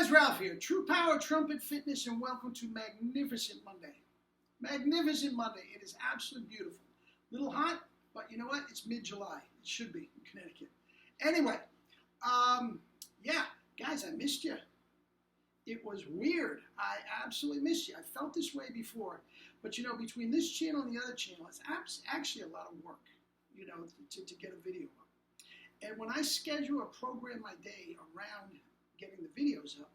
guys, Ralph here. True Power Trumpet Fitness, and welcome to Magnificent Monday. Magnificent Monday. It is absolutely beautiful. Little hot, but you know what? It's mid-July. It should be in Connecticut. Anyway, yeah, guys, I missed you. It was weird. I absolutely missed you. I felt this way before, but you know, between this channel and the other channel, it's actually a lot of work, you know, to get a video up. And when I schedule or program my day around getting the videos up,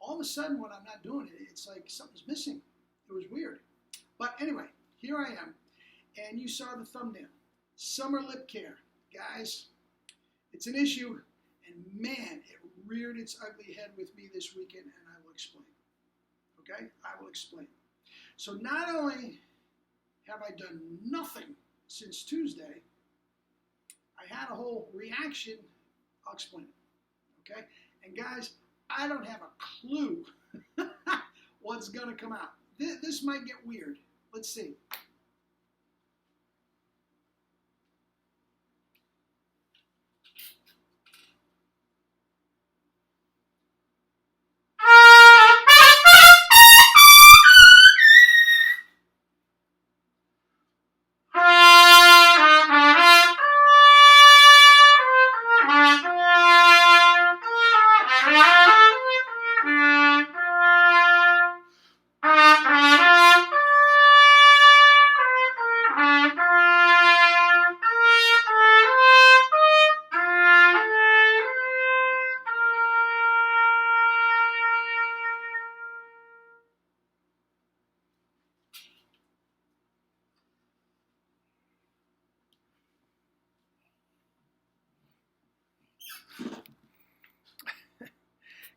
all of a sudden when I'm not doing it, it's like something's missing. It was weird. But anyway, here I am, and you saw the thumbnail. Summer lip care. Guys, it's an issue, and man, it reared its ugly head with me this weekend, and I will explain. Okay? I will explain. So not only have I done nothing since Tuesday, I had a whole reaction. I'll explain it. Okay? And guys, I don't have a clue what's going to come out. This might get weird. Let's see.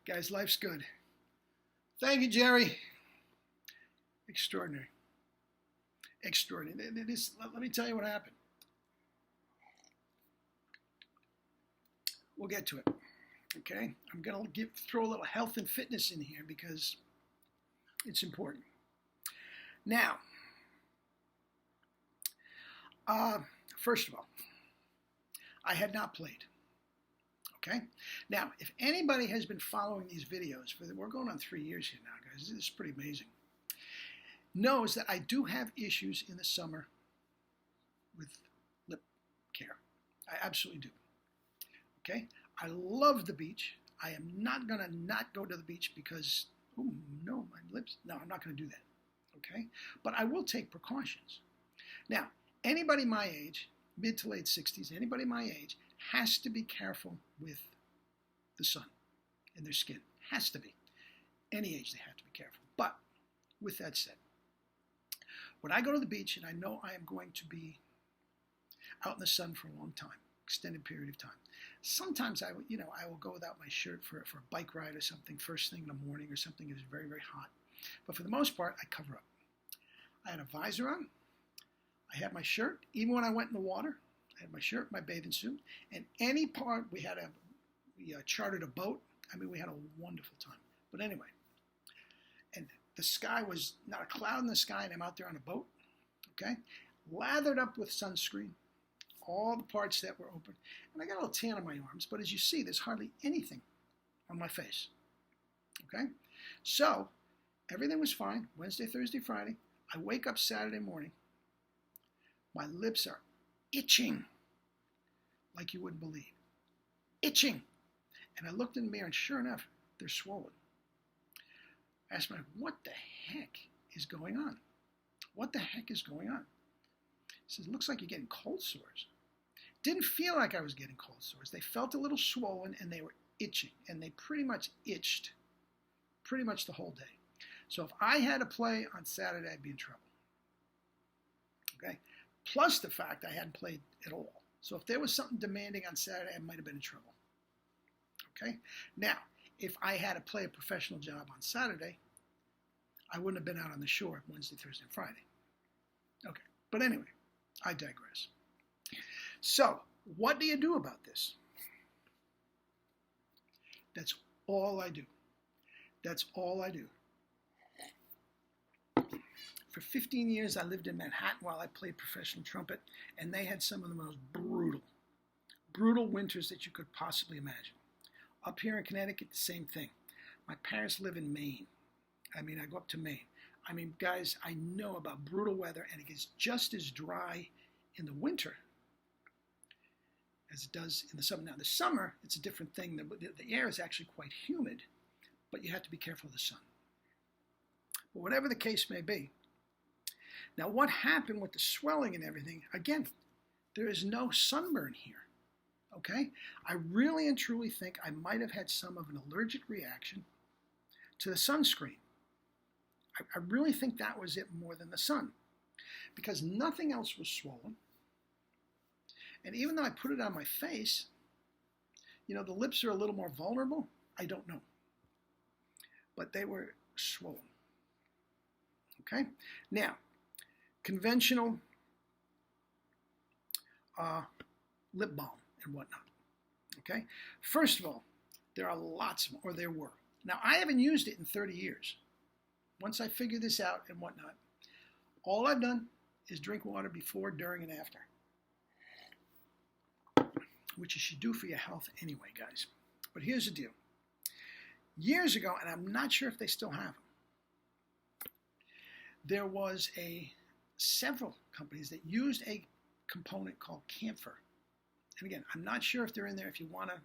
Guys, life's good. Thank you, Jerry. Extraordinary. Extraordinary. Let me tell you what happened. We'll get to it. Okay? I'm going to throw a little health and fitness in here because it's important. Now, first of all, I had not played. Okay? Now, if anybody has been following these videos, we're going on 3 years here now, guys. This is pretty amazing. Knows that I do have issues in the summer with lip care. I absolutely do. Okay? I love the beach. I am not going to not go to the beach because, oh, no, my lips. No, I'm not going to do that. Okay? But I will take precautions. Now, anybody my age, mid to late 60s, anybody my age, has to be careful with the sun and their skin. Has to be. Any age they have to be careful. But with that said, when I go to the beach and I know I am going to be out in the sun for a long time, extended period of time, sometimes I will go without my shirt for a bike ride or something first thing in the morning or something that is very, very hot. But for the most part, I cover up. I had a visor on. I had my shirt. Even when I went in the water, I had my shirt, my bathing suit, and any part we chartered a boat. I mean, we had a wonderful time. But anyway, and the sky was not a cloud in the sky, and I'm out there on a boat, okay, lathered up with sunscreen, all the parts that were open, and I got a little tan on my arms. But as you see, there's hardly anything on my face, okay. So everything was fine. Wednesday, Thursday, Friday. I wake up Saturday morning. My lips are itching like you wouldn't believe. Itching. And I looked in the mirror, and sure enough, they're swollen. I asked myself, what the heck is going on? What the heck is going on? He says, it looks like you're getting cold sores. Didn't feel like I was getting cold sores. They felt a little swollen, and they were itching. And they pretty much itched pretty much the whole day. So if I had to play on Saturday, I'd be in trouble. Okay? Plus the fact I hadn't played at all. So if there was something demanding on Saturday, I might have been in trouble. Okay? Now, if I had to play a professional job on Saturday, I wouldn't have been out on the shore Wednesday, Thursday, and Friday. Okay. But anyway, I digress. So, what do you do about this? That's all I do. That's all I do. For 15 years, I lived in Manhattan while I played professional trumpet, and they had some of the most brutal winters that you could possibly imagine. Up here in Connecticut, the same thing. My parents live in Maine. I mean, I go up to Maine. I mean, guys, I know about brutal weather, and it gets just as dry in the winter as it does in the summer. Now, the summer, it's a different thing. The air is actually quite humid, but you have to be careful of the sun. But whatever the case may be. Now, what happened with the swelling and everything? Again, there is no sunburn here. Okay? I really and truly think I might have had some of an allergic reaction to the sunscreen. I really think that was it more than the sun, because nothing else was swollen. And even though I put it on my face, you know, the lips are a little more vulnerable. I don't know. But they were swollen. Okay? Now, conventional lip balm and whatnot. Okay? First of all, there are lots of them, or there were. Now, I haven't used it in 30 years. Once I figure this out and whatnot, all I've done is drink water before, during, and after, which you should do for your health anyway, guys. But here's the deal. Years ago, and I'm not sure if they still have them, there was several companies that used a component called camphor. And again, I'm not sure if they're in there. If you want to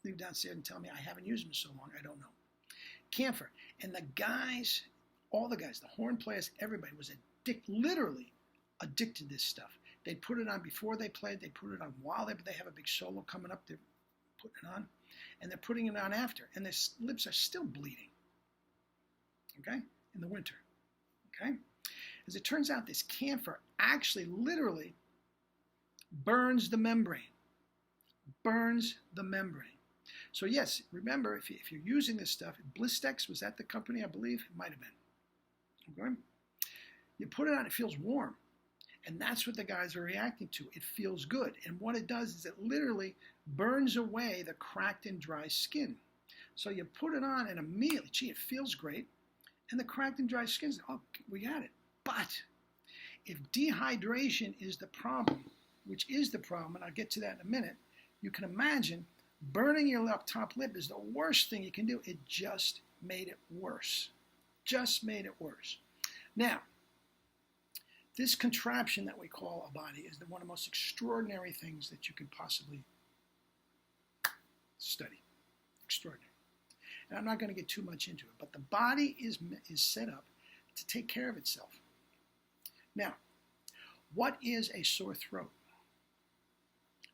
leave downstairs and tell me, I haven't used them so long, I don't know. Camphor. And the guys, all the guys, the horn players, everybody was literally addicted to this stuff. They'd put it on before they played. They put it on while they have a big solo coming up. They're putting it on. And they're putting it on after. And their lips are still bleeding. Okay? In the winter. Okay? As it turns out, this camphor actually literally burns the membrane. Burns the membrane. So yes, remember, if you're using this stuff, Blistex, was that the company, I believe? It might have been. Okay? You put it on, it feels warm. And that's what the guys are reacting to. It feels good. And what it does is it literally burns away the cracked and dry skin. So you put it on and immediately, gee, it feels great. And the cracked and dry skin's, oh, we got it. But if dehydration is the problem, which is the problem, and I'll get to that in a minute, you can imagine burning your top lip is the worst thing you can do. It just made it worse. Just made it worse. Now, this contraption that we call a body is one of the most extraordinary things that you could possibly study. Extraordinary. And I'm not going to get too much into it, but the body is set up to take care of itself. Now, what is a sore throat?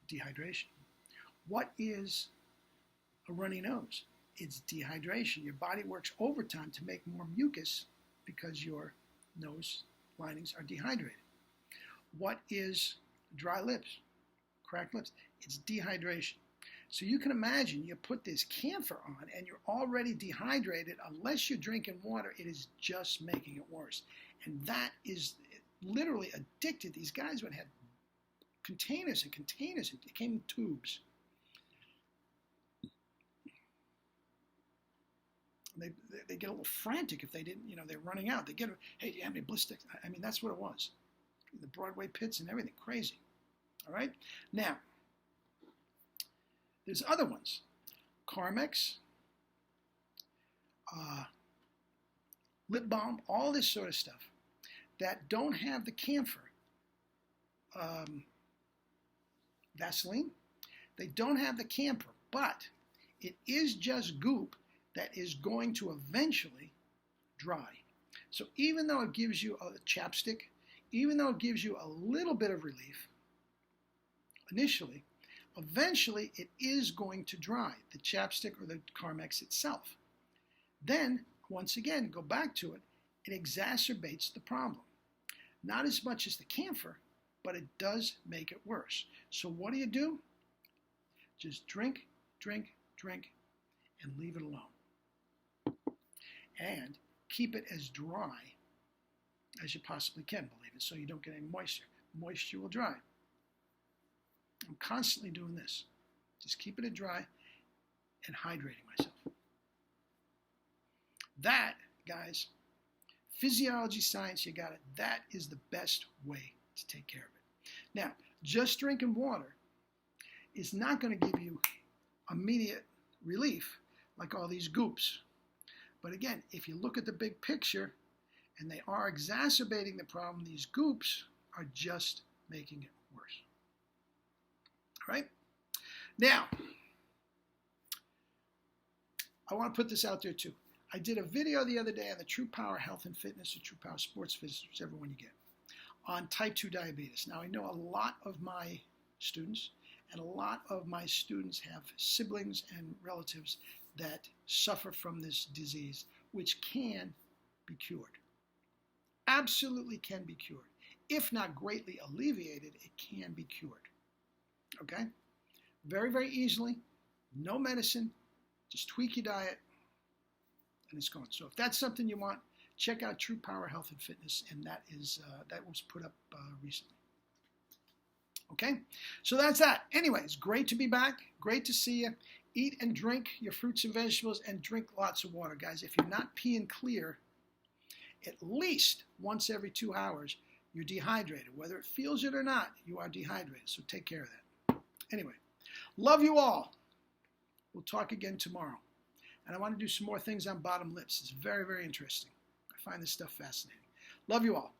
Dehydration. What is a runny nose? It's dehydration. Your body works overtime to make more mucus because your nose linings are dehydrated. What is dry lips? Cracked lips? It's dehydration. So you can imagine you put this camphor on and you're already dehydrated. Unless you're drinking water, it is just making it worse. And that is literally addicted. These guys would have containers and containers, and it came in tubes. They get a little frantic if they didn't, they're running out. They get, hey, do you have any Blistex? I mean, that's what it was. The Broadway pits and everything, crazy. All right? Now, there's other ones. Carmex, lip balm, all this sort of stuff that don't have the camphor. Vaseline, they don't have the camphor, but it is just goop that is going to eventually dry. So even though it gives you a chapstick, even though it gives you a little bit of relief initially, eventually it is going to dry, the chapstick or the Carmex itself. Then, once again, go back to it, it exacerbates the problem. Not as much as the camphor, but it does make it worse. So what do? Just drink, drink, drink, and leave it alone. And keep it as dry as you possibly can, believe it, so you don't get any moisture. Moisture will dry. I'm constantly doing this. Just keeping it dry and hydrating myself. That, guys, physiology, science, you got it. That is the best way to take care of it. Now, just drinking water is not going to give you immediate relief like all these goops. But again, if you look at the big picture, and they are exacerbating the problem, these goops are just making it worse. All right? Now, I want to put this out there too. I did a video the other day on the True Power Health and Fitness, or True Power Sports Fitness, whichever one you get, on type 2 diabetes. Now, I know a lot of my students, and a lot of my students have siblings and relatives that suffer from this disease, which can be cured. Absolutely can be cured. If not greatly alleviated, it can be cured. Okay? Very, very easily. No medicine. Just tweak your diet, and it's gone. So if that's something you want, check out True Power Health and Fitness, and that was put up recently. Okay? So that's that. Anyways, great to be back. Great to see you. Eat and drink your fruits and vegetables, and drink lots of water. Guys, if you're not peeing clear, at least once every 2 hours, you're dehydrated. Whether it feels it or not, you are dehydrated. So take care of that. Anyway, love you all. We'll talk again tomorrow. And I want to do some more things on bottom lips. It's very, very interesting. I find this stuff fascinating. Love you all.